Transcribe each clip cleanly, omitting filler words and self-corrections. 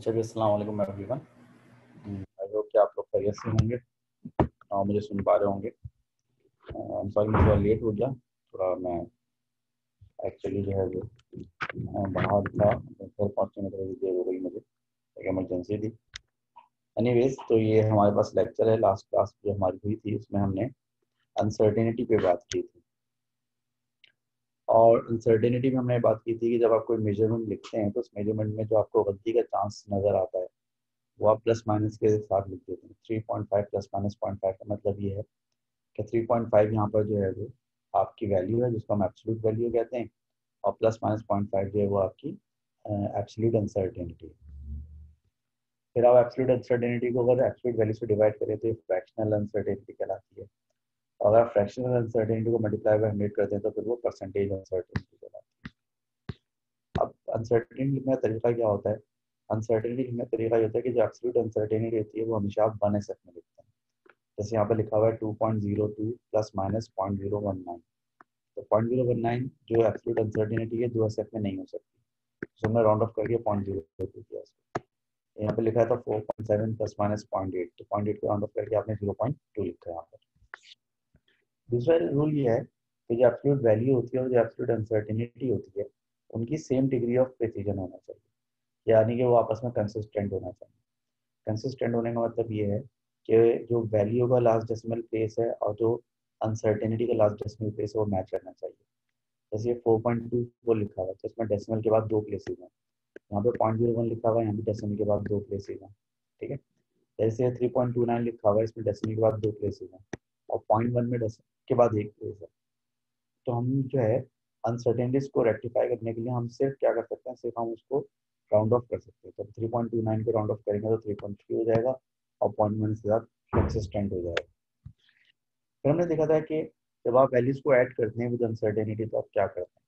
अच्छा जी, अस्सलाम वालेकुम एवरीवन। आई होप कि आप लोग खैरियत से होंगे और मुझे सुन पा रहे होंगे। सॉरी, मैं थोड़ा लेट हो गया। थोड़ा मैं एक्चुअली जो है वो बाहर था, घर पहुंचने में थोड़ी देर हो गई मुझे, एक इमरजेंसी थी। एनीवेज, तो ये हमारे पास लेक्चर है। लास्ट क्लास जो हमारी हुई थी उसमें हमने अनसर्टेनिटी पे बात की थी, और अनसर्टेनिटी में हमने बात की थी कि जब आप कोई मेजरमेंट लिखते हैं तो उस मेजरमेंट में जो आपको गलती का चांस नज़र आता है वो आप प्लस माइनस के साथ लिख देते हैं। 3.5 प्लस माइनस 0.5 का मतलब ये है कि 3.5 यहाँ पर जो है वो आपकी वैल्यू है, जिसको हम एब्सोल्यूट वैल्यू कहते हैं, और प्लस माइनस 0.5 जो है वो आपकी एब्सोल्यूट अनसर्टेनिटी है। फिर आप एब्सोल्यूट अनसर्टेनिटी को अगर एब्सोल्यूट वैल्यू से डिवाइड करें तो ये फ्रैक्शनल अनसर्टेनिटी कहलाती है, और अगर फ्रैक्शनल अनसर्टेनिटी को मल्टीप्लाई बाय 100 करते हैं तो फिर वो परसेंटेज अनसर्टेनिटी कहलाती है। अब अनसर्टेनिटी लिखने का तरीका क्या होता है? अनसर्टेनिटी लिखने का तरीका ये होता है कि जो एब्सोल्यूट अनसर्टेनिटी होती है वो हमेशा आप 1 एसएफ में लिखते हैं। जैसे यहाँ पर लिखा हुआ है 2.02 प्लस माइनस 0.019, तो 0.019 जो एब्सोल्यूट अनसर्टेनिटी है 2 एसएफ में नहीं हो सकती, तो हमने राउंड ऑफ करके 0.02 किया इसको। यहाँ पे लिखा था 4.7 प्लस माइनस 0.8, तो 0.8 को राउंड ऑफ करके आपने 0.2 लिखा है यहाँ पर। दूसरा रूल ये है कि जो एब्सोल्यूट वैल्यू होती है और जो एब्सोल्यूट अनसर्टेनिटी होती है उनकी सेम डिग्री ऑफ प्रिसीजन होना चाहिए, यानी कि वो आपस में कंसिस्टेंट होना चाहिए। कंसिस्टेंट होने का मतलब ये है कि जो वैल्यू का लास्ट डेसिमल प्लेस है और जो अनसर्टेनिटी का लास्ट डेसिमल प्लेस है वो मैच करना चाहिए। जैसे ये 4.2 वो लिखा हुआ है तो इसमें डेसिमल के बाद 2 प्लेसेस हैं, यहाँ पे 0.01 लिखा हुआ है, यहाँ पे डेसिमल के बाद 2 प्लेसेस हैं। ठीक है, जैसे 3.29 लिखा हुआ है, इसमें डेसिमल के बाद 2 प्लेसेस हैं, और 0.1 में डेसिमल के बाद 1 प्लेस है। तो हम जो है अनसर्टेनिटीज को रेक्टिफाई करने के लिए हम सिर्फ क्या कर सकते हैं, सिर्फ हम उसको राउंड ऑफ कर सकते हैं। तो 3.29 को राउंड ऑफ करेंगे तो 3.3 हो जाएगा, और 0.1 के साथ कंसिस्टेंट हो जाएगा। फिर हमने देखा था कि जब आप वैल्यूज को ऐड करते हैं विद अनसर्टेनिटी तो आप क्या करते हैं?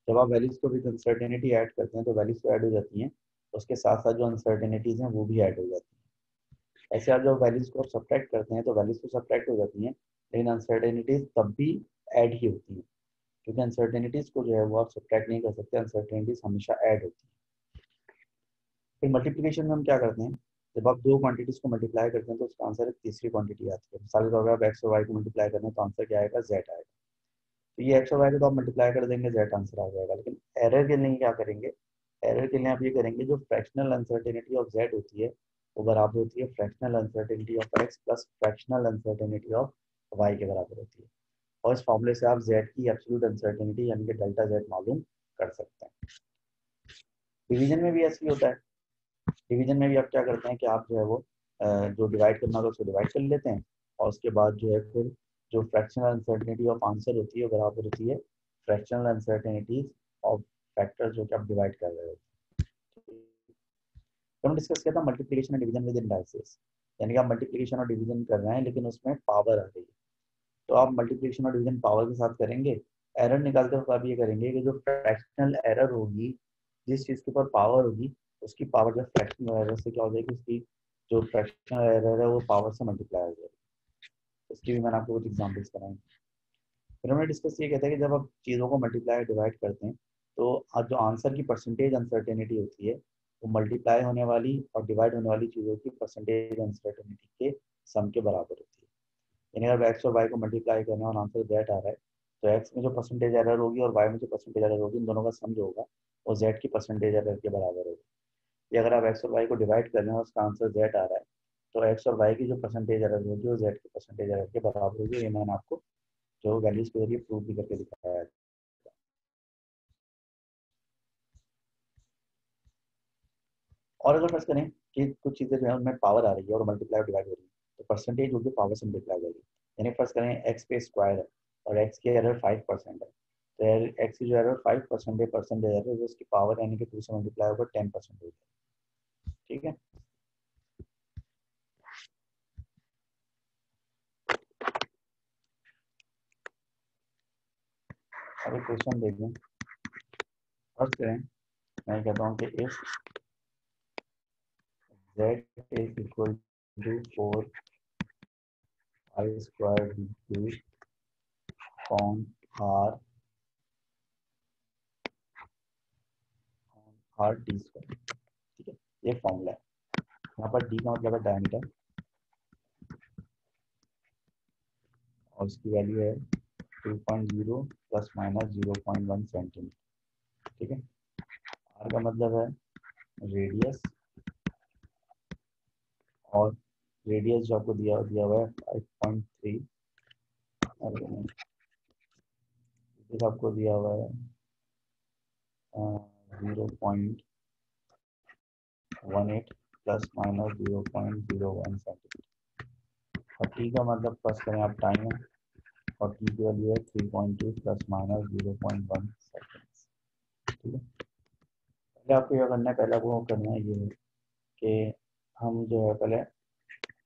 जब आप वैल्यूज को विद अनसर्टेनिटी ऐड करते हैं तो वैल्यूज तो ऐड हो जाती हैं, उसके साथ साथ जो अनसर्टेनिटीज हैं वो भी ऐड हो जाती हैं। ऐसे आप जब वैल्यूज को सब्ट्रैक्ट करते हैं तो वैल्यूज तो सब्ट्रैक्ट हो जाती हैं, लेकिन अनसर्टेनिटीज तब भी ऐड ही होती हैं, क्योंकि अनसर्टेनिटीज को जो है वो आप सब्ट्रैक्ट नहीं कर सकते, अनसर्टेनिटीज हमेशा ऐड होती है। फिर मल्टीप्लिकेशन में हम क्या करते हैं, जब आप दो क्वांटिटीज को मल्टीप्लाई करते हैं तो उसका आंसर एक तीसरी क्वांटिटी आती है। मिसाल के तौर पर आप एक्स और वाई को मल्टीप्लाई करें तो आंसर क्या आएगा? जेड आएगा। तो ये एक्स और वाई को तो आप मल्टीप्लाई कर देंगे, जेड आंसर आ जाएगा। लेकिन एरर के लिए क्या करेंगे? एरर के लिए आप ये करेंगे, जो फ्रैक्शनल अनसर्टेनिटी ऑफ जेड होती है वो बराबर होती है fractional uncertainty of X plus fractional uncertainty of Y के बराबर होती है। और इस फॉर्मूले से आप जेड की एब्सोल्यूट अनसर्टेनिटी यानी कि डेल्टा जेड मालूम कर सकते हैं। डिवीजन में भी ऐसे ही होता है। डिवीजन में भी आप क्या करते हैं कि आप जो है वो जो डिवाइड करना होगा उसको डिवाइड कर लेते हैं, और उसके बाद जो है फिर जो फ्रैक्शनल अनसर्टेनिटी ऑफ आंसर होती है बराबर होती है फ्रैक्शनल अनसर्टेनिटीज ऑफ फैक्टर जो कि आप डिवाइड कर रहे होते हैं। तो हम डिस्कस किया था मल्टीप्लिकेशन और डिवीजन विद इंडाइसेस, यानी कि आप मल्टीप्लिकेशन और डिवीजन कर रहे हैं लेकिन उसमें पावर आ गई है, तो आप मल्टीप्लिकेशन और डिवीजन पावर के साथ करेंगे। एरर निकालते वक्त आप ये करेंगे कि जो फ्रैक्शनल एरर होगी, जिस चीज़ के ऊपर पावर होगी उसकी पावर जो फ्रैक्शनल एरर से क्या हो जाएगी, उसकी जो फ्रैक्शनल एरर है वो पावर से मल्टीप्लाई हो जाएगी। इसकी भी मैंने आपको कुछ एग्जाम्पल्स कराएंगे। फिर हमने डिस्कस ये कहता है कि जब आप चीज़ों को मल्टीप्लाई डिवाइड करते हैं तो अब जो आंसर की परसेंटेज अनसर्टेनिटी होती है वो मल्टीप्लाई होने वाली और डिवाइड होने वाली चीज़ों की परसेंटेज अनसर्टेनिटी के सम के बराबर होती है। यानी अगर एक्स और वाई को मल्टीप्लाई करना है और आंसर जेड आ रहा है तो एक्स में जो परसेंटेज एरर होगी और वाई में जो परसेंटेज एरर होगी, इन दोनों का सम जो होगा वो जेड की परसेंटेज एरर के बराबर होगा। या अगर आप एक्स और वाई को डिवाइड कर रहे हैं और उसका आंसर जेड आ रहा है तो एक्स और वाई की जो परसेंटेज एरर होगी वो जेड की परसेंटेज एरर के बराबर होगी। ये मैंने आपको जो वैल्यूज के जरिए प्रूव भी करके दिखाया है। और अगर फर्ज करें कि कुछ चीज़ें जो है उनमें पावर आ रही है और मल्टीप्लाई डिवाइड हो रही है तो परसेंटेज होगी पावर से मल्टीप्लाई हो रही है। यानी फर्ज करें एक्स पे स्क्वायर है और एक्स की एरर 5% है, तो एक्स की जो एरर 5% है, परसेंटेज एरर है, उसकी पावर यानी कि 2 से मल्टीप्लाई होकर 10% हो जाए। ठीक है, अभी क्वेश्चन देख लें। फर्ज करें, मैं कहता हूँ कि if z is equal to 4 square D on R D square. ठीक है, ये फॉर्मूला है। यहाँ पर डी का मतलब है डायमीटर और उसकी वैल्यू है 2.0 प्लस माइनस 0.1 सेंटीमीटर। ठीक है। आर का मतलब है रेडियस और रेडियस जो आपको दिया हुआ है 5.3 और आपको दिया हुआ है 0.18 प्लस माइनस 0.01 सेंटीमीटर। और टी का मतलब प्लस करें आप टाइम है और टी की वैल्यू है 3.2 प्लस माइनस 0.1 सेकेंड। ठीक है। पहले आपको यह करना है, पहले आपको करना है ये है कि हम जो है पहले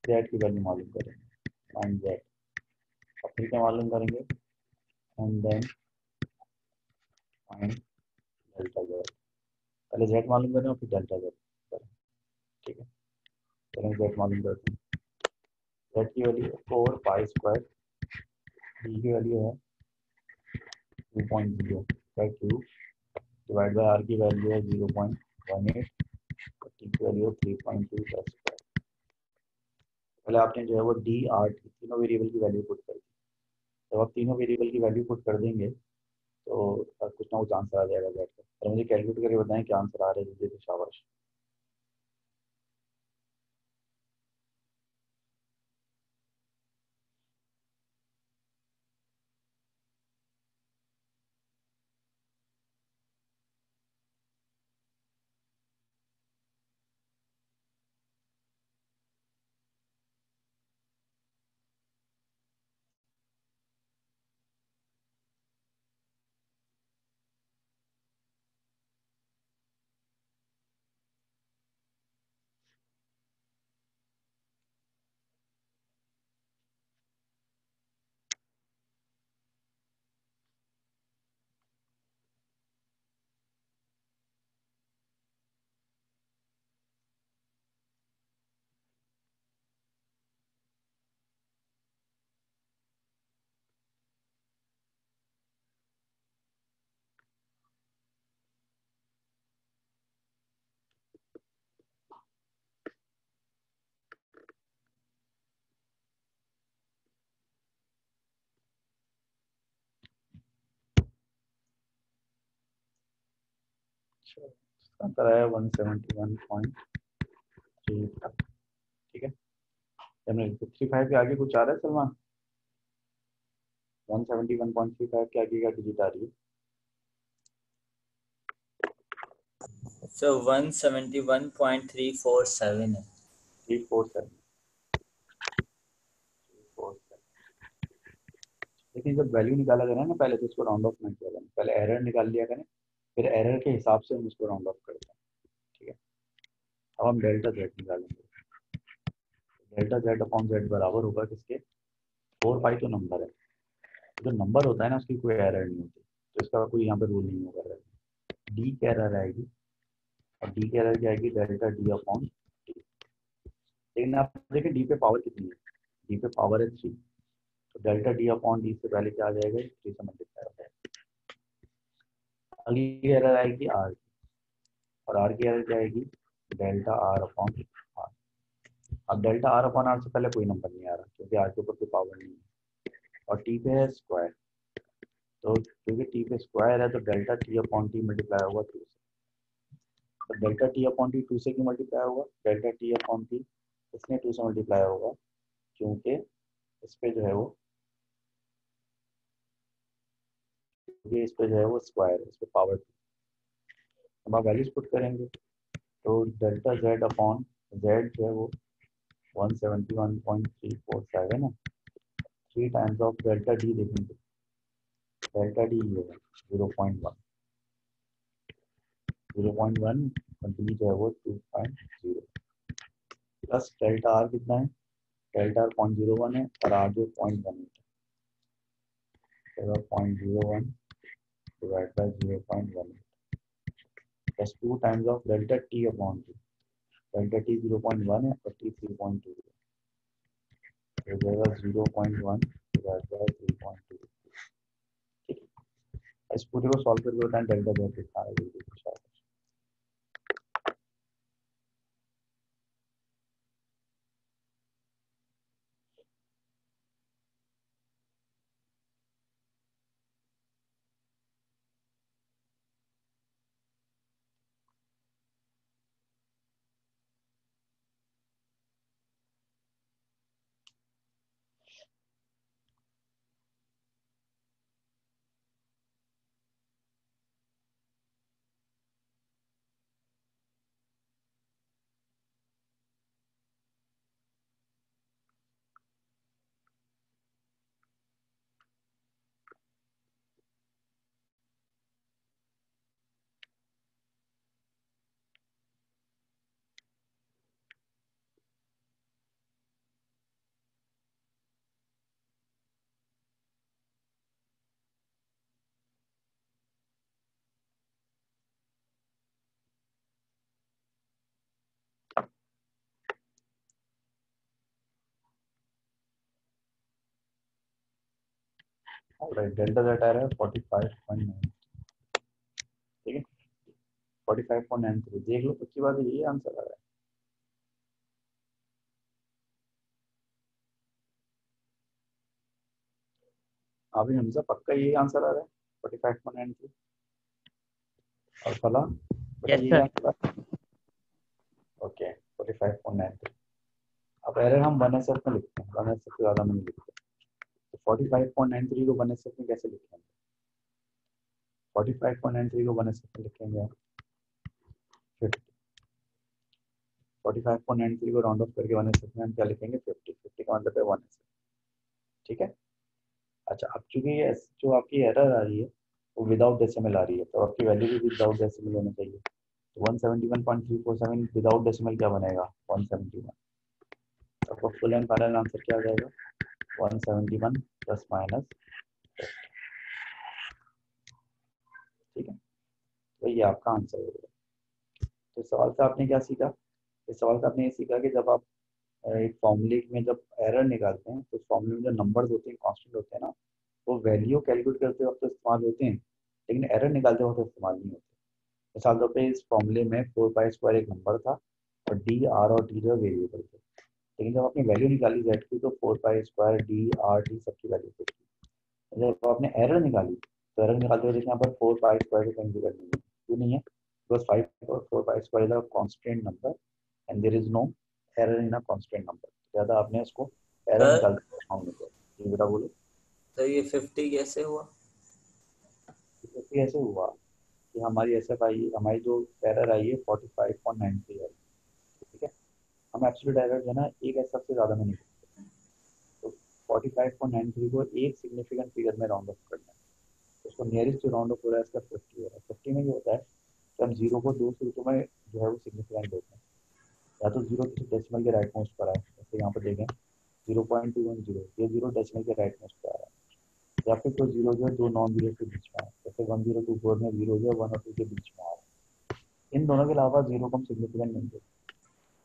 जेड की वैल्यू मालूम करेंगे, फाइंड जेड, और फिर क्या मालूम करेंगे, and then find delta Z. पहले जेड मालूम करें और फिर डेल्टा जेड करें। ठीक है। चलें जेड मालूम करते हैं। जेड की वैल्यू 4 पाई स्क्वायर, डी की वैल्यू है 2.0 by cube divide by R की वैल्यू है 0.18 और टी की वैल्यू है 3.2 प्लस स्क्वायर। पहले आपने जो है वो डी आर टी तीनों वेरिएबल की वैल्यू पुट कर दी। जब आप तीनों वेरिएबल की वैल्यू पुट कर देंगे तो कुछ ना कुछ आंसर आ जाएगा जेड का। तो मुझे कैलकुलेट करके बताएं क्या आंसर आ रहा है जल्दी से, शाबाश। आंसर आया 171.3। ठीक है। 35 के आगे कुछ आ रहा है सलमान? 171.35 के आगे क्या डिजिट आ रही है? So 171.347 है। 347। लेकिन जब वैल्यू निकाला करें ना पहले तो इसको राउंड ऑफ नहीं किया करें, पहले एरर निकाल लिया करें, फिर एरर के हिसाब से हम इसको राउंड ऑफ करते हैं। ठीक है। अब हम डेल्टा जेड निकालेंगे। डेल्टा जेड अपॉन जेड बराबर होगा किसके? 4 पाई तो नंबर है, जो नंबर होता है ना उसकी कोई एरर नहीं होती, तो इसका कोई यहाँ पे रूल नहीं होगा। डी की एरर आएगी और डी की एरर क्या आएगी? Delta D upon D. लेकिन आप देखिए डी पे पावर कितनी है, डी पे पावर है 3, तो डेल्टा डी अपॉन डी से पहले क्या आ जाएगा? 3 से मल्टीप्लाई हो जाएगा। अगली एरर आएगी आर की, और आर की एरर क्या आएगी? Delta R upon R. अब डेल्टा आर अपॉन आर से पहले कोई नंबर नहीं आ रहा क्योंकि आर के ऊपर कोई पावर नहीं है, और टी पे है स्क्वायर, तो क्योंकि टी पे स्क्वायर है तो delta T upon T multiply होगा 2 से। तो डेल्टा टी अपॉन टी 2 से क्यों मल्टीप्लाई होगा? डेल्टा टी अपॉन टी इसमें 2 से मल्टीप्लाई होगा क्योंकि इस पे जो है वो, क्योंकि इस पे जो है वो स्क्वायर है, इस पे पावर 2। हम आप वैल्यूज पुट करेंगे तो डेल्टा जेड अपॉन जेड जो है वो 171.347 है। 3 टाइम्स ऑफ डेल्टा डी देखेंगे, डेल्टा डी ये है 0.1, 0.1 और डी जो है वो 2.0 प्लस डेल्टा आर कितना है? डेल्टा आर 0.01 है और आर जो 0.18 है, 0.01 divide by 0.18 plus 2 times of delta T upon T. Delta T 0.1 है और टी 3.2 है, हो जाएगा 0.1 डिवाइड बाई 3.2। ठीक है। इस पूरे को सॉल्व करके बताएं डेल्टा जेड कितना है। ऑलराइट, डेल्टा जेट आ रहा है 45.9, ठीक है 45.93, देख लो पक्की बात है, यही आंसर आ रहा है। अभी हमसे पक्का यही आंसर आ रहा है 45.93, और फला बेटा यस यही सर। आंसर आ रहा है। ओके 45.93। अब एरर हम 1SF में लिखते हैं, 1SF से ज़्यादा में नहीं लिखते। तो 45.93 को 1SF में कैसे लिखेंगे? 45.93 को 1SF में लिखेंगे 50। 45.93 को राउंड ऑफ करके 1SF में हम क्या लिखेंगे? 50। 50 का मतलब है 1SF, ठीक है। अच्छा, अब चूंकि ये जो आपकी एरर आ रही है वो विदाउट डेसिमल आ रही है, तो आपकी वैल्यू भी विदाउट डेसिमल होनी चाहिए। तो 171.347 विदाउट डेसिमल क्या बनेगा? 171। आपका फुल एंड फाइनल आंसर क्या आ जाएगा? 171 प्लस माइनस, ठीक है। तो ये आपका आंसर होगा। तो सवाल से आपने क्या सीखा? इस सवाल से आपने ये सीखा कि जब आप एक फॉर्मूले में जब एरर निकालते हैं तो उस फॉर्मूले में जो नंबर्स होते हैं, कांस्टेंट होते हैं ना, वो वैल्यू कैलकुलेट करते वक्त तो इस्तेमाल होते हैं, लेकिन एरर निकालते वक्त तो इस्तेमाल नहीं होते। मिसाल तौर पे इस फॉर्मूले में 4 पाई स्क्वायर एक नंबर था और डी आर और टी जो वेरिएबल थे, लेकिन जब आपने वैल्यू निकाली जेड की तो 4 pi square D R T सबकी वैल्यू फिट थी। जब आपने एरर निकाली तो एरर निकालते हुए देखिए यहाँ पर 4 पाई स्क्वायर को कहीं भी करनी है, क्यों नहीं है? Because 4 pi square is a constant number and there is no error in a constant number. ज़्यादा आपने उसको एरर सर निकालते हुए फाउंड नहीं किया। जी बेटा बोलो। तो ये 50 कैसे हुआ? तो ऐसे हुआ कि हमारी एस एफ आई, हमारी जो एरर आई है 45.93 है, ठीक है। हम एब्सोल्यूट एरर जो है ना एक एस एफ से ज़्यादा में नहीं करते। तो 45.93 को एक सिग्निफिकेंट फिगर में राउंड ऑफ करना है, तो उसको नियरेस्ट जो राउंड ऑफ हो रहा है इसका 50 हो रहा है। 50 में ये होता है कि हम जीरो को दो सूत्रों में जो है वो सिग्निफिकेंट देते हैं। या तो जीरो किसी डेसिमल के राइट मोस्ट पर आए, जैसे यहाँ पर देखें 0.210, ये जीरो डेसिमल के राइट मोस्ट पर आ रहा है, या फिर कोई जीरो जो है दो नॉन जीरो के बीच में है, जैसे 1024 में जीरो जो है 1 और 2 के बीच में आ रहा है। इन दोनों के अलावा जीरो को हम सिग्निफिकेंट नहीं देते।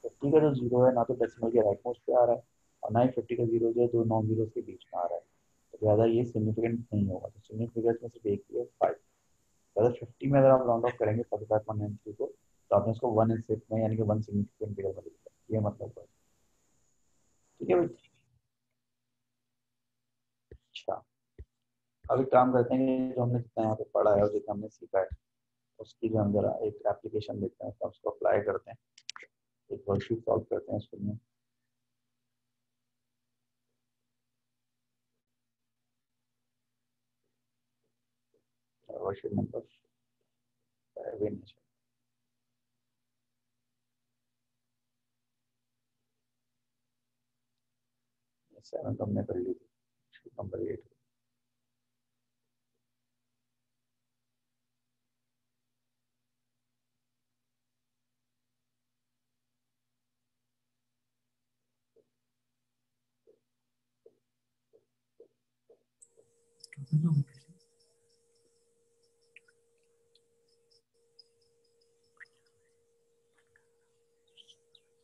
50 का जो जीरो है ना तो डेसिमल के राइट मोस्ट पे आ रहा है, और ना ही 50 का जीरो जो है दो नॉन जीरो के बीच में आ रहा है, तो ज़्यादा ये सिग्निफिकेंट नहीं होगा। तो सिग्निफिकेंट में सिर्फ एक ही है 5। अगर 50 में अगर आप राउंड ऑफ करेंगे 45.93 को, तो आपने इसको 1 एंड 6 में यानी कि 1 सिग्निफिकेंट फिगर में लिखा है, ये मतलब है, ठीक है भाई। अच्छा, अब एक काम करते हैं कि जो हमने जितना यहाँ पे पढ़ा है और जितना हमने सीखा है उसकी जो हम जरा एक एप्लीकेशन देखते हैं, तो उसको अप्लाई करते हैं, एक वर्कशीट सॉल्व करते हैं उसके लिए। वर्कशीट नंबर 7 तो हमने कर ली थी, नंबर 8।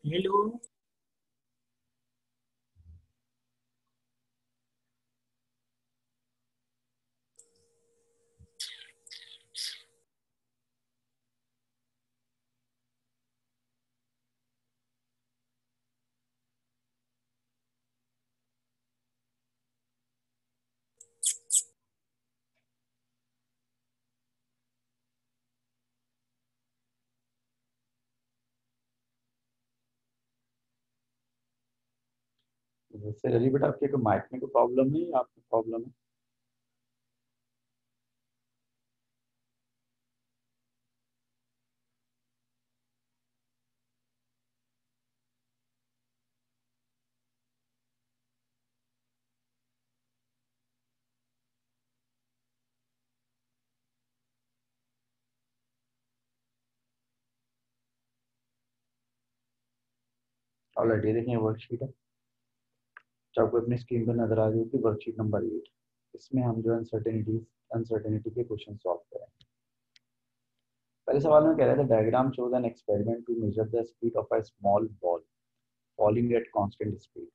हेलो। वैसे रली बेटा आपके माइक में कोई प्रॉब्लम है या आपको प्रॉब्लम है? ऑलरेडी ये देखिए वर्कशीट है, जो आपको अपनी स्क्रीन पर नजर आ रही होगी, वर्कशीट नंबर 8। इसमें हम जो अनसर्टेनिटी के क्वेश्चन सॉल्व करें। पहले सवाल में कह रहे थे diagram shows an experiment to measure the speed of a small ball falling at constant speed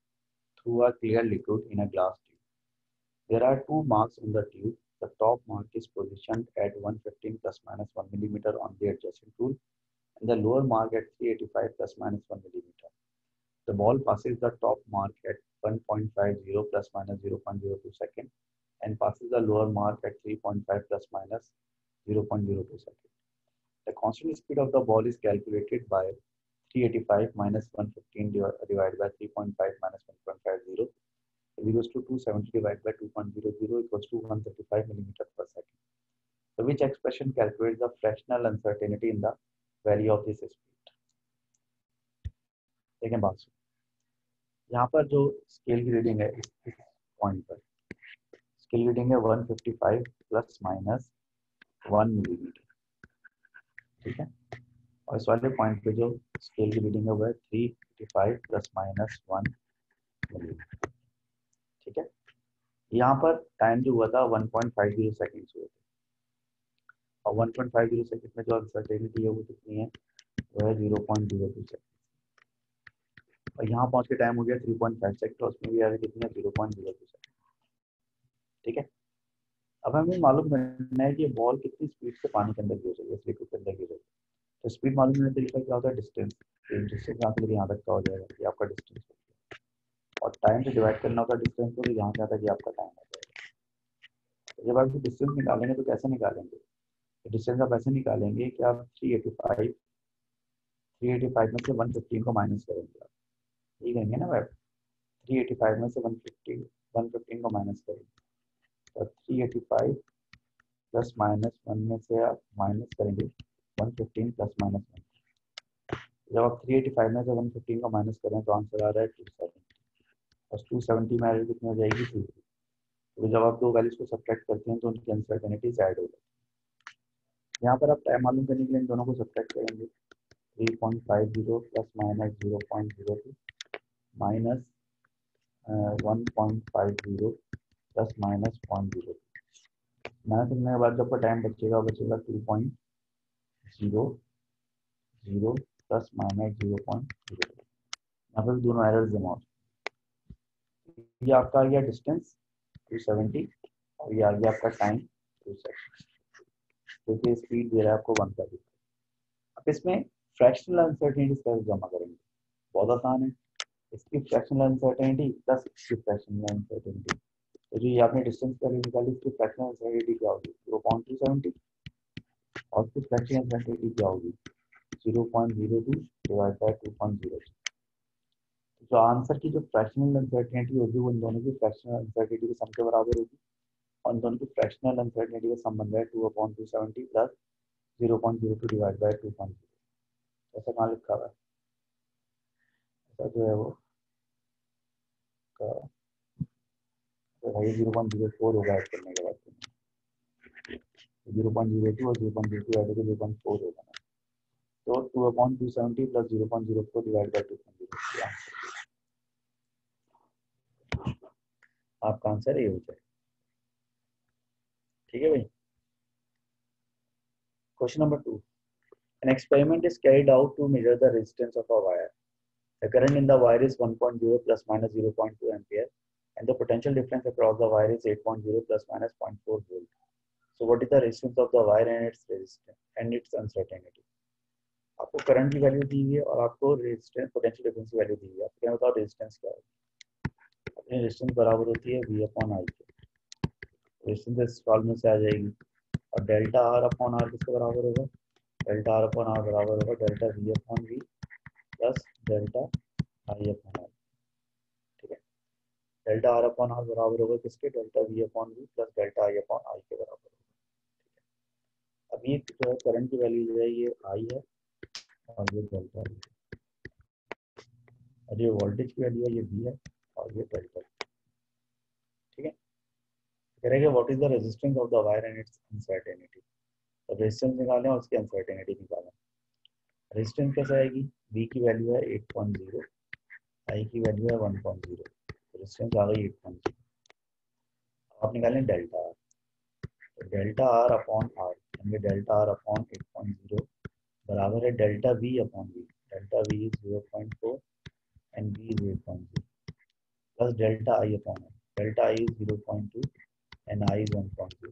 through a clear liquid in a glass tube. There are two marks on the tube. The top mark is positioned at 115 plus minus 1 millimeter on the adjacent tool, and the lower mark at 385 plus minus 1 millimeter. The ball passes the top mark at 1.50 plus minus 0.02 second and passes the lower mark at 3.5 plus minus 0.02 second. The constant speed of the ball is calculated by 385 minus 115 divided by 3.5 minus 1.50 equals to 270 divided by 2.00 equals to 135 millimeter per second. So which expression calculates the fractional uncertainty in the value of this speed? देखें बात सुन, यहाँ पर जो scale की reading है इस point पर scale reading है 155 प्लस माइनस 1 मिलीमीटर, ठीक है, और इस वाले पॉइंट पे जो स्केल की रीडिंग है वो है 385 प्लस माइनस 1 मिलीमीटर, ठीक है। यहाँ पर टाइम जो हुआ था 1.50 सेकेंड्स हुए थे, और 1.50 सेकेंड में जो अनसर्टेनिटी है वो कितनी है, वो है 0.02 सेकेंड, और यहाँ पहुँच के टाइम हो गया 3.5 सेकेंड, और उसमें भी आ कितनी है 0.02 सेकेंड, ठीक है। अब हमें मालूम करना है कि बॉल कितनी स्पीड से पानी के अंदर गिर रही है, लिक्विड के अंदर गिर रही है। तो स्पीड मालूम करने का तरीका क्या होता है, डिस्टेंस। डिस्टेंस यहाँ से लेकर यहाँ तक का हो जाएगा, ये आपका डिस्टेंस हो गया, और टाइम से डिवाइड करना होता है डिस्टेंस को, तो यहाँ से आता है कि आपका टाइम हो जाएगा। जब आप डिस्टेंस निकालेंगे तो कैसे निकालेंगे, डिस्टेंस आप ऐसे निकालेंगे कि आप 385 में से 115 को माइनस करेंगे, आप यही करेंगे ना मैम, 385 में से 115 को माइनस करेंगे, तो 385 प्लस माइनस 1 में से आप माइनस करेंगे 115 प्लस माइनस 1। जब आप 385 में से 115 को माइनस करें तो आंसर आ रहा है 270, और 270 में कितनी हो जाएगी 2। तो जब आप दो वैल्यूज को सब्ट्रैक्ट करते हैं तो उनकी अनसर्टेनिटीज ऐड हो जाती है। यहाँ पर आप टाइम मालूम करने के लिए इन दोनों को सब्ट्रैक्ट करेंगे, 3.50 plus minus 0.02 minus 1.50 plus minus 0.02। Minus करने के बाद जब आपका टाइम बचेगा 2.00 प्लस माइनस 0.02। यहाँ पर दोनों एरर्स जमा हो, ये आपका आ गया डिस्टेंस 270 और ये आ गया आपका टाइम 2 सेकंड, क्योंकि स्पीड दे रहा है आपको 1 का। अब इसमें फ्रैक्शनल अनसर्टेनिटी कैसे जमा करेंगे, बहुत आसान है। इसकी फ्रैक्शनल अनसर्टेनिटी प्लस इसकी फ्रैक्शनल अनसर्टेनिटी, तो जो ये आपने डिस्टेंस वैल्यू निकाली इसकी फ्रैक्शनल अनसर्टेनिटी क्या होगी 0.270, और इसकी फ्रैक्शनल अनसर्टेनिटी क्या होगी 0.02 डिवाइड बाय 2.02। जो आंसर की जो फ्रैक्शनल अनसर्टेनिटी होगी वो इन दोनों की फ्रैक्शनल अनसर्टेनिटी के सम के बराबर होगी, और इन दोनों की फ्रैक्शनल अनसर्टेनिटी का सम बन रहा है 2/270 प्लस 0.02 डिवाइड बाय 2.0। ऐसा कहाँ लिखा हुआ है, ऐसा जो है वो तो भाई 0.04 होगा ऐड करने के बाद, 0.02 और 0.02 ऐड होकर 0.4 होगा ना, तो 2/270 प्लस 0.04 डिवाइड बाय 2.0 आपका आंसर ये हो जाएगा, ठीक है भाई। Question number 2, an experiment is carried out to measure the resistance of a wire. The current in the wire is 1.0 plus minus 0.2 ampere, and the potential difference across the wire is 8.0 plus minus 0.4 volt. So what is the resistance of the wire and its resistance and its uncertainty? आपको current की value दी हुई है और आपको resistance potential difference की value दी हुई है, आपको क्या बताओ रेजिस्टेंस क्या है। अपनी रेजिस्टेंस बराबर होती है V अपॉन I के, रेजिस्टेंस इस फॉर्मूले से आ जाएगी, और डेल्टा R अपॉन R किसके बराबर होगा, डेल्टा R अपॉन R बराबर होगा delta V upon V plus delta I upon R, ठीक है। डेल्टा R अपॉन R बराबर होगा किसके, delta V upon V plus delta I upon I के बराबर होगा, ठीक है। अब ये जो है करंट की वैल्यू जो है ये I है और ये डेल्टा I है, और ये वोल्टेज की वैल्यू है ये V है और ये डेल्टा, ठीक है। करेंगे what is the resistance of the wire and it's uncertainty, तो रेजिस्टेंस निकालें और उसकी अनसर्टेनिटी निकालें। रेजिस्टेंस कैसे आएगी, V की वैल्यू है 8.0, I की वैल्यू है 1.0, रेजिस्टेंस आ गई 8.0। आप निकालें डेल्टा R, तो डेल्टा R अपॉन R यानी डेल्टा R अपॉन 8.0 बराबर है delta V upon V, delta V is 0.4 and V is 8.0 plus delta I upon I, delta I is 0.2 and I is 1.0।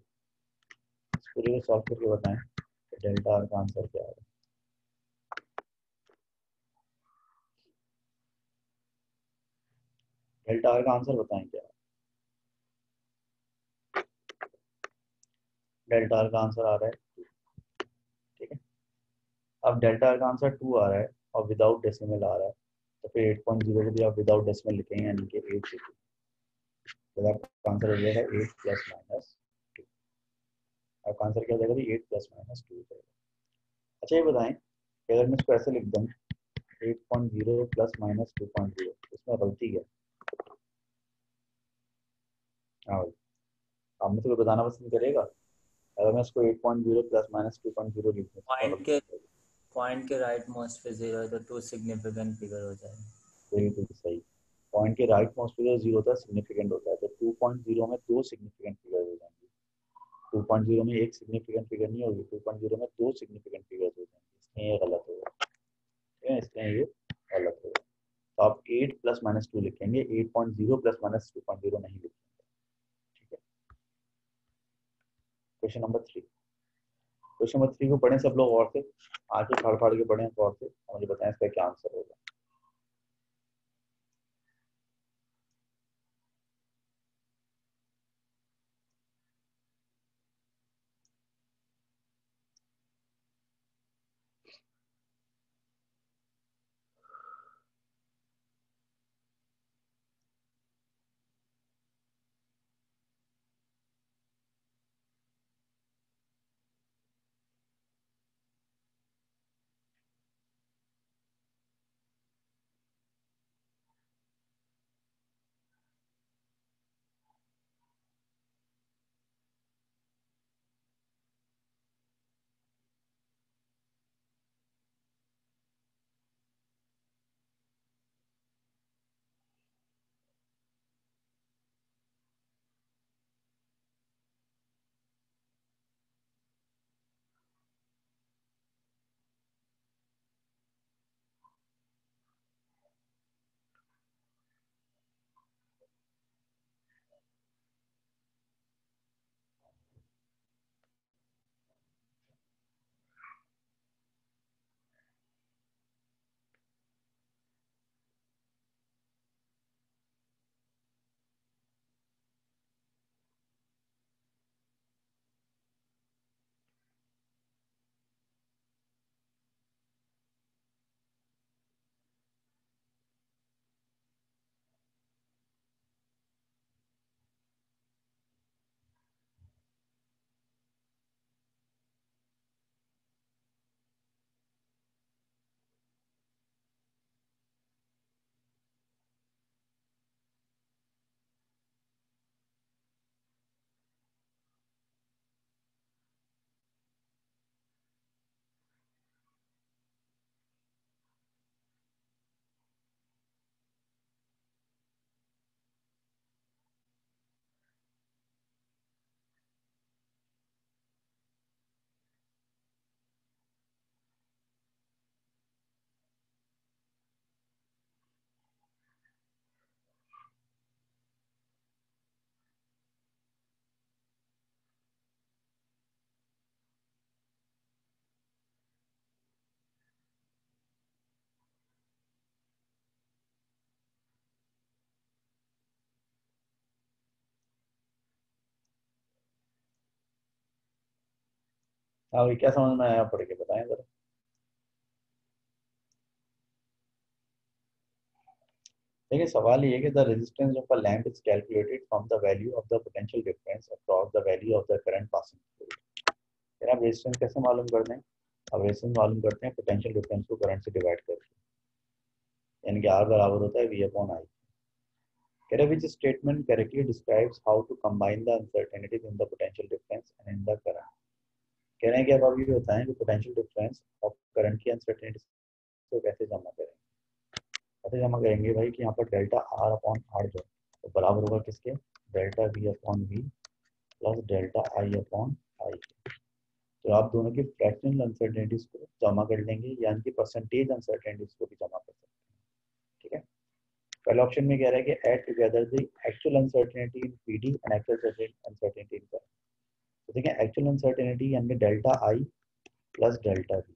इस पूरे को सॉल्व करके बताएं कि डेल्टा आर का आंसर क्या है। डेल्टा आर का आंसर बताएं क्या है। डेल्टा आर का आंसर आ रहा है, ठीक है। अब डेल्टा आर का आंसर 2 आ रहा है और विदाउट डेसिमल आ रहा है, तो फिर 8.0 को भी आप विदाउट डेसिमल लिखेंगे, यानी कि 8 लिखेंगे। तो आपका आंसर हो जाएगा 8 प्लस माइनस 2। आपका आंसर क्या हो जाएगा? 8 प्लस माइनस 2 हो जाएगा। अच्छा ये बताएं कि अगर मैं इसको ऐसे लिख दूँ 8.0 प्लस माइनस 2.0, इसमें गलती क्या है? हाँ भाई, आप में से कोई बताना पसंद करेगा? अगर मैं इसको 8.0 प्लस माइनस 2.0 लिख दूँ, इसमें पॉइंट गलती के क्या है? पॉइंट के राइट मोस्ट पे 0 है तो 2 सिग्निफिकेंट फिगर हो जाएगा। बिल्कुल सही। पॉइंट के राइट मोस्ट पे 0 होता है, सिग्निफिकेंट होता है, तो 2.0 में 2 सिग्निफिकेंट फिगर हो जाएंगे। 2.0 में एक सिग्निफिकेंट फिगर नहीं होगी, 2.0 में 2 सिग्निफिकेंट फिगर हो जाएंगे, इसलिए ये गलत होगा, ठीक है, इसलिए ये गलत होगा। तो आप 8 प्लस माइनस 2 लिखेंगे, 8.0 प्लस माइनस 2.0 नहीं लिखेंगे, ठीक है। Question number 3। क्वेश्चन नंबर 3 को पढ़ें सब लोग और से, आज तो फाड़ फाड़ के पढ़ें और से, और मुझे बताएं इसका क्या आंसर होगा। हाँ भाई, क्या समझ में आया पढ़ के बताएं जरा। देखिए सवाल ये है कि the resistance of a lamp is calculated from the value of the potential difference across the value of the current passing through. फिर आप रेजिस्टेंस कैसे मालूम करते हैं? अब रेजिस्टेंस मालूम करते हैं पोटेंशियल डिफरेंस को करंट से डिवाइड करके, यानी कि आर बराबर होता है वी अपॉन आई। कह रहे which statement correctly describes how to combine the uncertainties in the potential difference and in the current। कह रहे हैं कि अब आप ये बताएं कि पोटेंशियल डिफरेंस और करंट की अनसर्टेनिटी को कैसे जमा करेंगे। कैसे जमा करेंगे भाई कि यहाँ पर डेल्टा आर अपॉन आर जो तो बराबर होगा किसके? Delta V upon V plus delta I upon I. तो आप दोनों की फ्रैक्शनल अनसर्टेनिटीज को जमा कर लेंगे, यानी कि परसेंटेज अनसर्टेनिटीज को भी जमा कर सकते हैं, ठीक है। पहले ऑप्शन में कह रहा है कि add together the actual uncertainty in PD and actual uncertainty in current. तो देखिए एक्चुअल अनसर्टेनिटी यानी delta I plus delta B.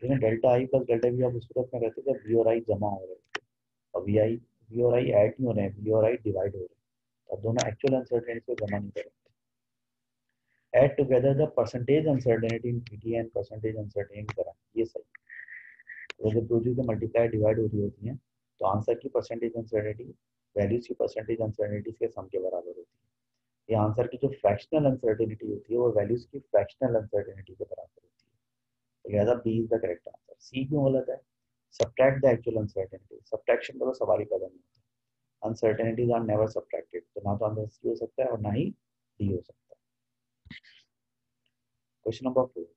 लेकिन delta I plus delta B आप उस सूरत में रहते जब वी और आई जमा हो रहे थे, और वी और आई ऐड नहीं हो रहे हैं, वी और आई डिवाइड हो रहे हैं, तो अब दोनों एक्चुअल अनसर्टेनिटी को जमा नहीं करेंगे। Add together the percentage uncertainty in PT and percentage uncertainty in current, ये सही। तो जब दो चीजें मल्टीप्लाई डिवाइड हो रही होती हैं तो आंसर की परसेंटेज अनसर्टेनिटी वैल्यूज की परसेंटेज अनसर्टेनिटी के सम के बराबर होती है। ये आंसर की जो फ्रैक्शनल अनसर्टेनिटी होती है वो वैल्यूज की फ्रैक्शनल अनसर्टेनिटी के बराबर होती है। तो लिहाजा B is the correct answer. C क्यों गलत है? Subtract the actual uncertainty, subtraction का तो सवाल ही पैदा नहीं होता। अनसर्टेनिटीज आर नेवर सब्ट्रैक्टेड, तो ना तो आंसर सी हो सकता है और ना ही डी हो सकता है। Question number 4,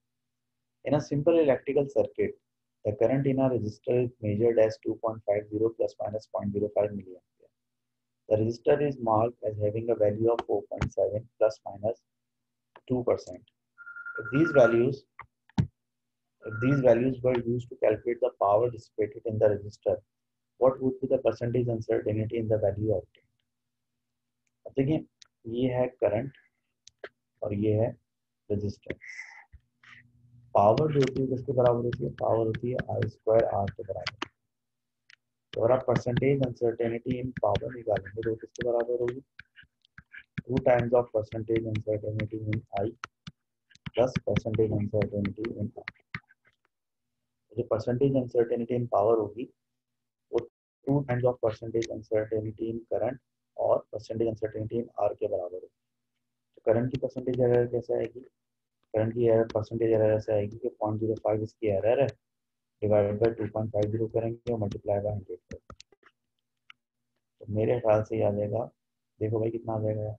in a simple electrical circuit the current in a resistor is measured as 2.50 plus minus 0.05 milliampere. The resistor is marked as having a value of 4.7 plus minus 2%. If these values were used to calculate the power dissipated in the resistor, what would be the percentage uncertainty in the value obtained? अब देखिए ये है current और ये है resistance. Power जो होती है किसके बराबर होती है? पावर होती है आई स्क्वायर आर के बराबर। तो अगर आप परसेंटेज अनसर्टेनिटी इन पावर निकालेंगे तो किसके बराबर होगी? 2 times of percentage uncertainty in I plus percentage uncertainty in are. जो परसेंटेज अनसर्टेनिटी इन पावर होगी वो 2 times of percentage uncertainty in current और परसेंटेज अनसर्टेनिटी इन आर के बराबर होगी। तो करंट की परसेंटेज एरर कैसे आएगी? करंट की एरर परसेंटेज एरर ऐसे आएगी कि 0.05 इसकी एरर है, डिवाइड बाय 2.50 करेंगे और मल्टीप्लाई बाय 100 करेंगे। तो मेरे ख्याल से ये आ जाएगा, देखो भाई कितना आ जाएगा,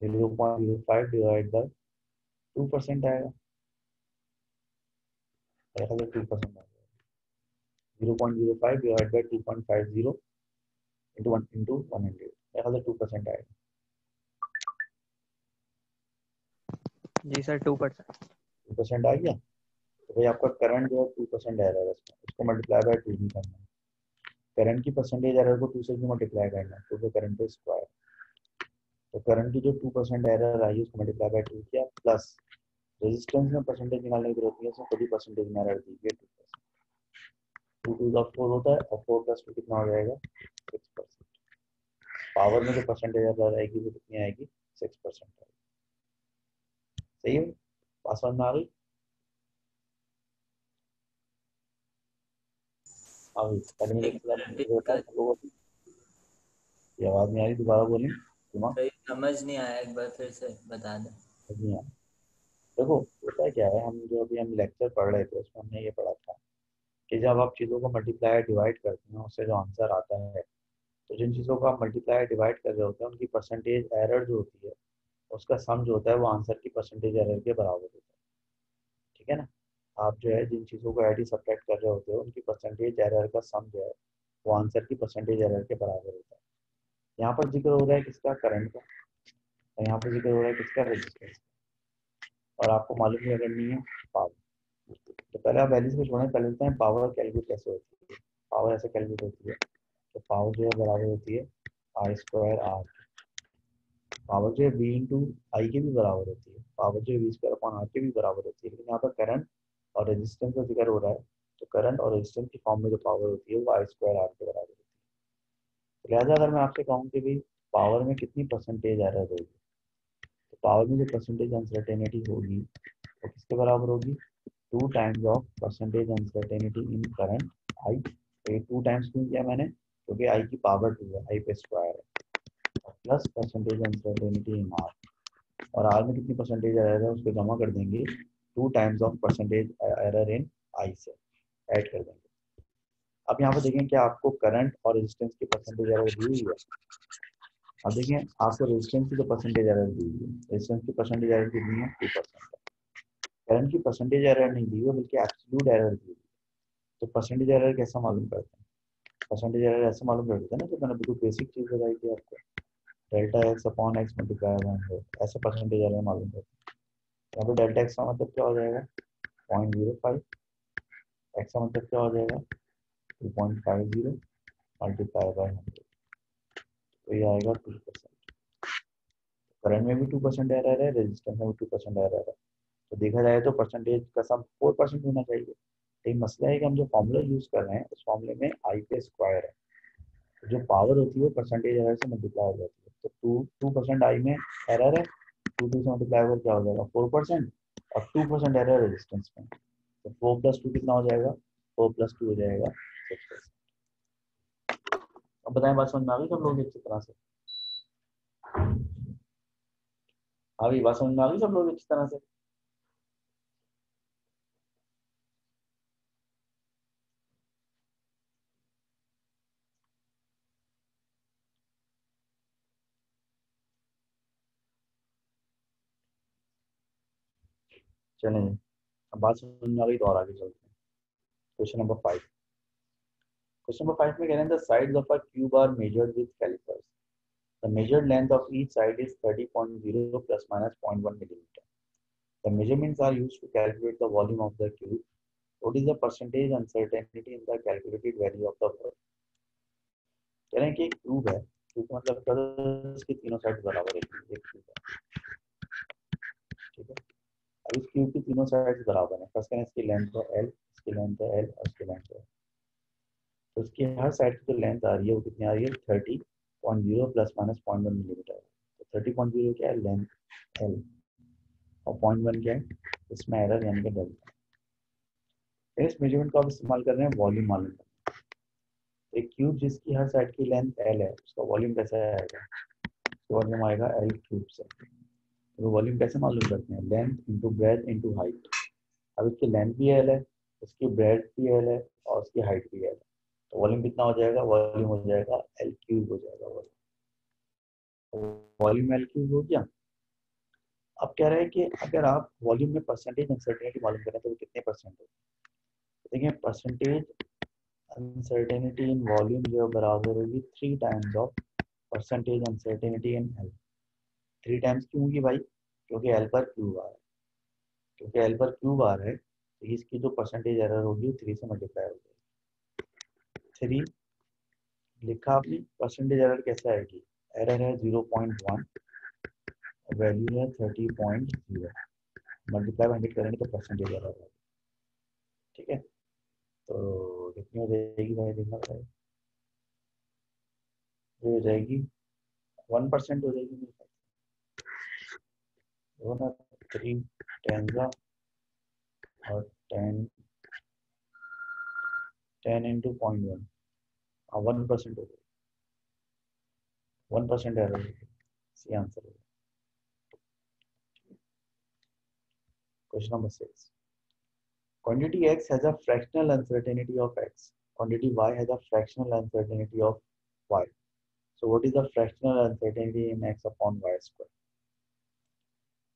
0.05 डिवाइड बाय 2% आएगा, 2% आ जाएगा। 0.05 डिवाइड बाय 2.50 इंटू 100, 2% आएगा। जी सर 2%। 2% आ गया। तो भाई आपका करंट जो है 2% एरर है, उसको मल्टीप्लाई बाय 2 नहीं करना है। करंट की परसेंटेज एरर को 2 से भी मल्टीप्लाई करना है, तो करंट स्क्वायर। तो करंट की जो 2% एरर आई उसको मल्टीप्लाई बाय 2 किया, प्लस रेजिस्टेंस में परसेंटेज निकालने की जरूरत नहीं है, उसमें खुद ही परसेंटेज में एरर दी है 2%। 2 2 का 4 होता है और 4 प्लस 2 कितना हो जाएगा? 6%। पावर में जो परसेंटेज एरर आएगी वो कितनी आएगी? 6% आएगी। सही है? पास में आ गई? ये आवाज नहीं आ रही, दोबारा बोलें। समझ नहीं आया, एक बार फिर से बता दें। देखो होता है क्या है, हम लेक्चर पढ़ रहे थे उसमें हमने ये पढ़ा था कि जब आप चीज़ों को मल्टीप्लाई डिवाइड करते हैं उससे जो आंसर आता है, तो जिन चीज़ों को आप मल्टीप्लाई डिवाइड कर रहे होते हैं उनकी परसेंटेज एरर जो होती है उसका सम जो होता है वो आंसर की परसेंटेज एरर के बराबर होता है। ठीक है ना? आप जो है जिन चीज़ों को एड सब्ट्रैक्ट कर रहे होते हो उनकी परसेंटेज एरर का सम जो है वो आंसर की परसेंटेज एरर के बराबर होता है। यहाँ पर जिक्र हो रहा है किसका? करंट का। और यहाँ पर जिक्र हो रहा है किसका? रेजिस्टेंस। और आपको मालूम ही अगर नहीं है पावर। तो पहले आप वैल्यूज को छोड़ें, पहले देखते हैं पावर कैलकुलेट कैसे होती है। पावर ऐसे कैलकुलेट होती है, तो पावर जो है बराबर होती है आई स्क्वायर आर। पावर जो है वी इंटू आई के भी बराबर होती है, पावर जो है वी स्क्वायर अपॉन आर के भी बराबर होती है। लेकिन यहाँ पर करंट और रेजिस्टेंस का जिक्र हो रहा है, तो करंट और रेजिस्टेंस की फॉर्म में जो पावर होती है वो आई स्क्वायर आर के बराबर होती है। तो लिहाजा अगर मैं आपसे कहूँ कि भाई पावर में कितनी परसेंटेज एरर होगी, तो पावर में जो परसेंटेज अनसर्टेनिटी होगी वो किसके बराबर होगी? 2 times of percentage uncertainty in current I. तो ये 2 टाइम्स क्यों किया मैंने? क्योंकि आई की पावर 2 है, आई पे स्क्वायर है, और plus percentage uncertainty in are. और आर में कितनी परसेंटेज एरर है उसको जमा कर देंगे 2 times of percentage error in I से ऐड कर देंगे। अब यहाँ पर देखें कि आपको करंट और रेजिस्टेंस की परसेंटेज एरर दी हुई है। अब देखें आपको रेजिस्टेंस की जो परसेंटेज एरर दी हुई है, रेजिस्टेंस की परसेंटेज एरर कितनी है? 2%। करंट की परसेंटेज एरर नहीं दी हुई बल्कि एब्सोल्यूट एरर दी हुई। तो परसेंटेज एरर कैसा मालूम करते हैं? परसेंटेज एरर ऐसे मालूम करते हैं ना, जो मैंने बिल्कुल बेसिक चीज बताई थी आपको, delta x upon x multiply by 100, ऐसे परसेंटेज एरर मालूम करते हैं। यहाँ पे डेल्टा एक्स का मतलब क्या हो जाएगा? 0.05। एक्स का मतलब क्या हो जाएगा? 2.50 मल्टीप्लाई बाय 100, तो ये आएगा 2%। करंट में भी 2% एरर है, रेजिस्टेंस में भी 2% एरर है। तो देखा जाए तो परसेंटेज का सम 4% होना चाहिए। लेकिन मसला है कि हम जो फॉर्मूला यूज कर रहे हैं उस फॉर्मूले में आई पे स्क्वायर है, तो जो पावर होती है वो परसेंटेज एरर से मल्टीप्लाई हो जाती है। तो 2% आई में एरर है, 2 से मल्टीप्लाई होकर क्या हो जाएगा 4%, और 2% एरर रेजिस्टेंस में, तो 4 + 2 कितना हो जाएगा, 4 + 2 हो जाएगा 6%। अब बताएं बात समझ में आ गई सब लोग अच्छी तरह से? अभी बात समझ में आ गई सब लोग अच्छी तरह से? चलें, अब बात समझ में आ गई तो और आगे चलते हैं। Question number 5। क्वेश्चन नंबर 5 में कह रहे हैं the sides of a cube are measured with callipers. The measured length of each side is 30.0 ± 0.1 millimetre. The measurements are used to calculate the volume of the cube. What is the percentage uncertainty in the calculated value of the work? कह रहे हैं कि एक cube है, cube का मतलब क्या होता है, इसकी तीनों साइड बराबर है, एक क्यूब है, ठीक है। अब इस क्यूब की तीनों साइड बराबर है, फर्स्ट करें इसकी लेंथ है एल, इसकी लेंथ है एल और इसकी लेंथ है, तो इसकी हर साइड की जो लेंथ आ रही है वो कितनी आ रही है 30.0 ± 0.1 मिलीमीटर। तो 30.0 क्या है लेंथ एल, और 0.1 क्या है इसमें एरर यानी कि डेल्टा। इस मेजरमेंट का आप इस्तेमाल कर रहे हैं वॉल्यूम मालूम करने। एक क्यूब जिसकी हर साइड की लेंथ एल है उसका वॉल्यूम कैसे आएगा, वॉल्यूम आएगा एल क्यूब से। तो वॉल्यूम कैसे मालूम करते हैं, length into breadth into height. अब इसकी लेंथ भी एल है, इसकी ब्रेथ भी एल है और इसकी हाइट भी एल है, तो वॉल्यूम कितना हो जाएगा, वॉल्यूम हो जाएगा एल क्यूब हो जाएगा। वॉल्यूम एल क्यूब हो गया। अब कह रहे हैं कि अगर आप वॉल्यूम में परसेंटेज अनसर्टेनिटी मालूम करें तो वो कितने परसेंट हो, देखिए परसेंटेज अनसर्टेनिटी इन वॉल्यूम जो बराबर होगी 3 times of percentage uncertainty in L. 3 times क्यों होगी भाई, क्योंकि एल पर क्यूब आ रहा है, क्योंकि एल पर क्यूब आ रहा है तो इसकी जो परसेंटेज एरर होगी 3 से मल्टीप्लाई हो जाएगी। 3 लिखा आपने, परसेंटेज एरर कैसे आएगी, एरर है 0.1, वैल्यू है 30.0, मल्टीप्लाई 100 करेंगे तो परसेंटेज एरर आएगी, ठीक है। तो कितनी हो जाएगी भाई, देखना पड़ेगा, हो जाएगी 1% हो जाएगी मेरे पास, ना 3 टेंजा और 10 इंटू 0.1, 1% हो जाएगी, 1% एरर होगी, सी आंसर होगा। Question number 6, quantity x has a fractional uncertainty of x, quantity y has a fractional uncertainty of y, so what is the fractional uncertainty in x upon y square?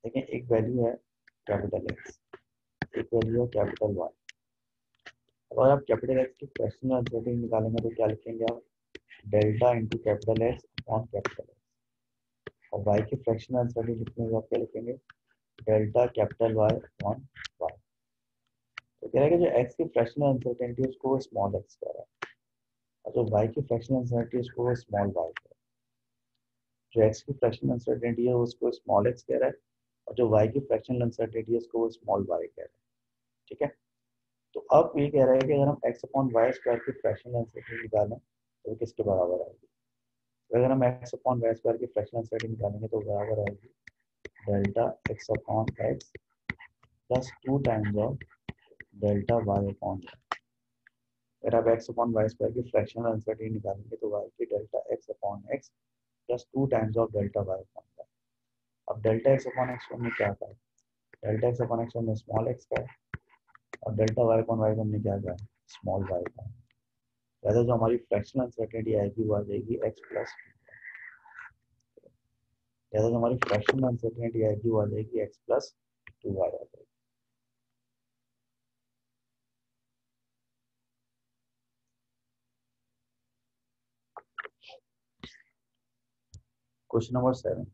देखिए एक value है capital x, एक value है capital y। अगर आप capital x की fractional uncertainty निकालेंगे तो क्या लिखेंगे आप, delta into capital x upon capital x, और y की फ्रैक्शनल अनसर्टेनिटी लिखने के बाद क्या लिखेंगे, delta capital Y upon y। तो कह रहा है कि जो x की फ्रैक्शनल अनसर्टेनिटी है उसको स्मॉल x कह रहा है, और जो y की फ्रैक्शनल अनसर्टेनिटी है उसको स्मॉल y कह रहा है। जो x की फ्रैक्शनल अनसर्टेनिटी है उसको स्मॉल x कह रहा है, और जो y की फ्रैक्शनल अनसर्टेनिटी है उसको स्मॉल y कह रहा है, ठीक है। तो अब ये कह रहा है कि अगर हम x अपॉन वाई स्क्वायर की फ्रैक्शनल अनसर्टेनिटी निकालें तो वो किसके बराबर आएगी, तो अगर हम x अपॉन वाई स्क्वायर की फ्रैक्शनल अनसर्टेनिटी निकालेंगे तो बराबर आएगी delta x upon x plus 2 times of delta y upon y। अगर आप x अपॉन वाई स्क्वायर की फ्रैक्शनल अनसर्टेनिटी निकालेंगे तो y की delta x upon x plus 2 times of delta y upon y। अब डेल्टा x अपॉन x हमने क्या कहा, डेल्टा x अपॉन x हमने स्मॉल x का है, और डेल्टा y अपॉन y हमने क्या कहा, स्मॉल y का है। वैसे जो हमारी फ्रैक्शनल अनसर्टेनिटी आएगी वो आ जाएगी x प्लस, जैसे जो हमारी फ्रैक्शनल अनसर्टेनिटी आएगी वो आ जाएगी x प्लस 2y आ जाएगी। क्वेश्चन नंबर 7,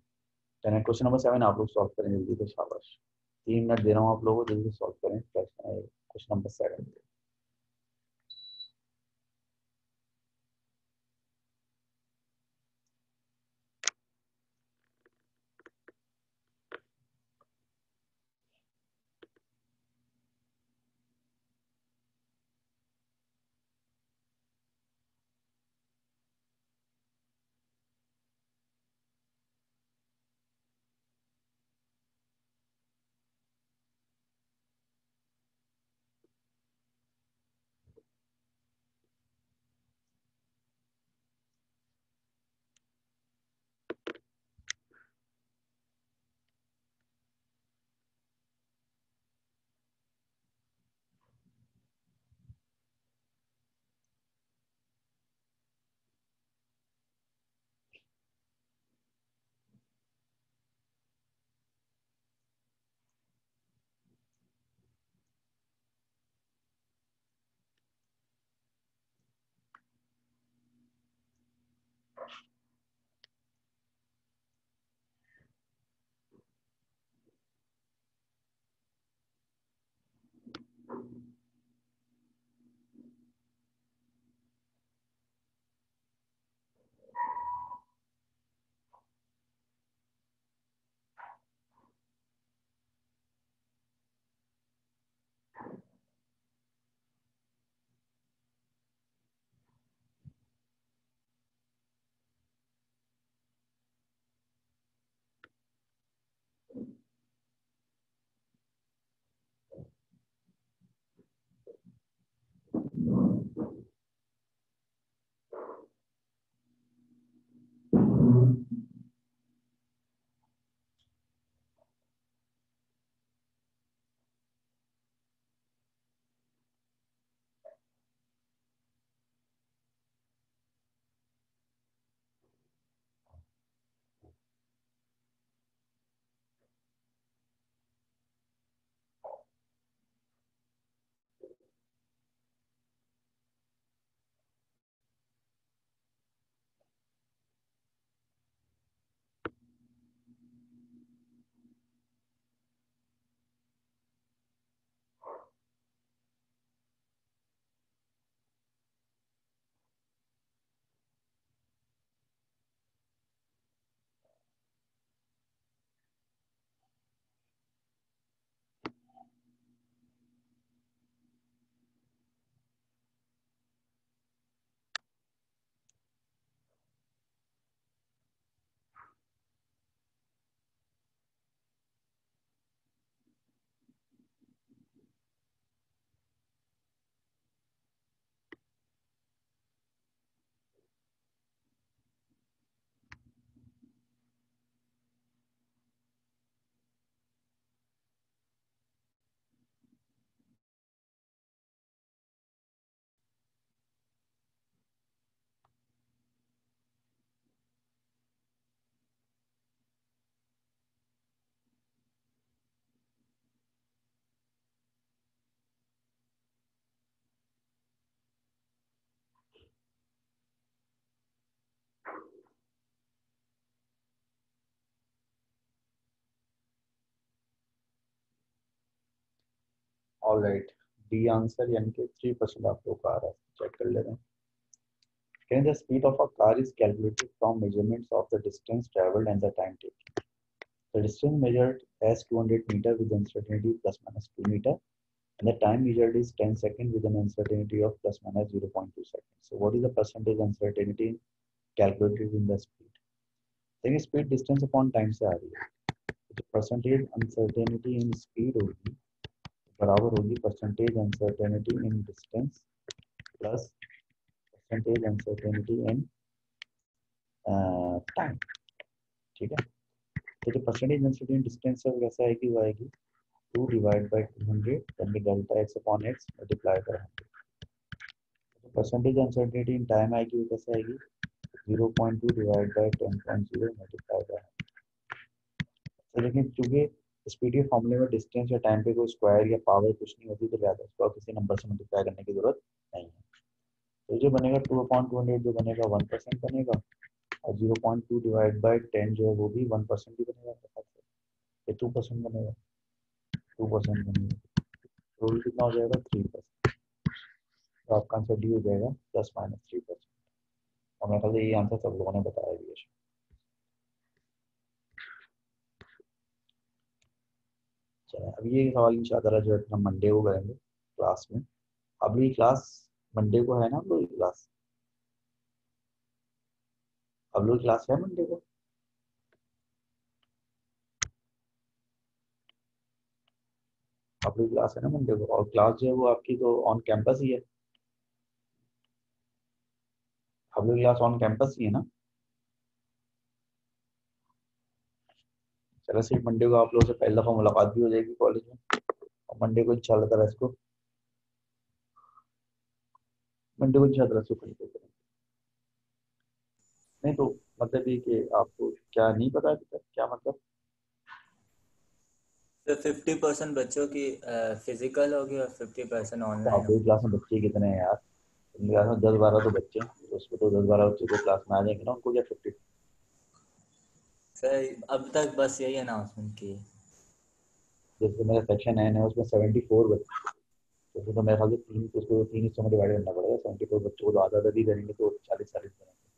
क्वेश्चन नंबर 7 आप लोग सॉल्व करें जल्दी से, शाबाश, 3 मिनट दे रहा हूँ आप लोगों को, जल्दी सॉल्व करें question number 7। Alright, D answer यानी कि 3% आप लोग का आ रहा है, चेक कर लेते हैं। Can the speed of a car is calculated from measurements of the distance traveled and the time taken. The distance measured as 200 meter with uncertainty plus minus 2 meter, and the time measured is 10 seconds with an uncertainty of plus minus 0.2 seconds. So what is the percentage uncertainty calculated in the speed? देखिए speed distance upon time से आ रही है, तो percentage uncertainty in speed होगी बराबर होगी percentage uncertainty in distance plus percentage uncertainty in time, ठीक है। तो जो परसेंटेज डेंसिटी इन डिस्टेंस है वो कैसा आएगी, वो आएगी 2 डिवाइड बाय 200 यानी delta x upon x multiply by 100। तो परसेंटेज अनसर्टेनिटी इन टाइम आएगी, वो कैसे आएगी 0.2 डिवाइड बाय 10.0 मल्टीप्लाई बाय 100। तो लेकिन चूंकि स्पीड के फॉर्मूले में डिस्टेंस या टाइम पे कोई स्क्वायर या पावर कुछ नहीं होती, तो ज़्यादा इसको किसी नंबर से मल्टीप्लाई करने की जरूरत नहीं है। तो जो बनेगा 2/200 जो बनेगा 1% बनेगा, और 0.2 डिवाइड बाय 10 जो है वो भी 1% ही बनेगा, 2% बनेगा, 2% बनेगा, टोटल कितना हो जाएगा 3%। तो आपका आंसर डी हो जाएगा प्लस माइनस 3%। और मेरे ख्याल से ये आंसर सब लोगों ने बताया भी है। चलिए अब ये सवाल इंशाअल्लाह जो है हम मंडे को करेंगे क्लास में। अगली क्लास मंडे को है ना, हम लोग क्लास, अब लोग क्लास है मंडे को, आप लोग क्लास है ना मंडे को, और क्लास जो है वो आपकी तो ऑन कैंपस ही है, आप लोग क्लास ऑन कैंपस ही है ना। चलो सिर्फ मंडे को आप लोगों से पहली दफा मुलाकात भी हो जाएगी कॉलेज में, और मंडे को इंशाल्लाह ताला इसको कंप्लीट करेंगे। नहीं तो मतलब ये कि आपको क्या नहीं पता अभी तक, क्या मतलब? तो 50% बच्चों की फिजिकल होगी और 50% तो ऑनलाइन आपकी होगी। क्लास में बच्चे कितने हैं यार? मेरी क्लास में 10-12 तो बच्चे हैं, तो उसमें तो 10-12 बच्चे तो क्लास में आ जाएंगे ना, उनको क्या 50? सर अब तक बस यही अनाउंसमेंट की है। जैसे मेरा सेक्शन है उसमें 74 बच्चे, तो उसमें तो मेरे ख्याल से 3 उसको 3 हिस्सों में डिवाइड करना पड़ेगा। 74 बच्चों को तो आधा आधा भी करेंगे तो 40-40 बनेंगे।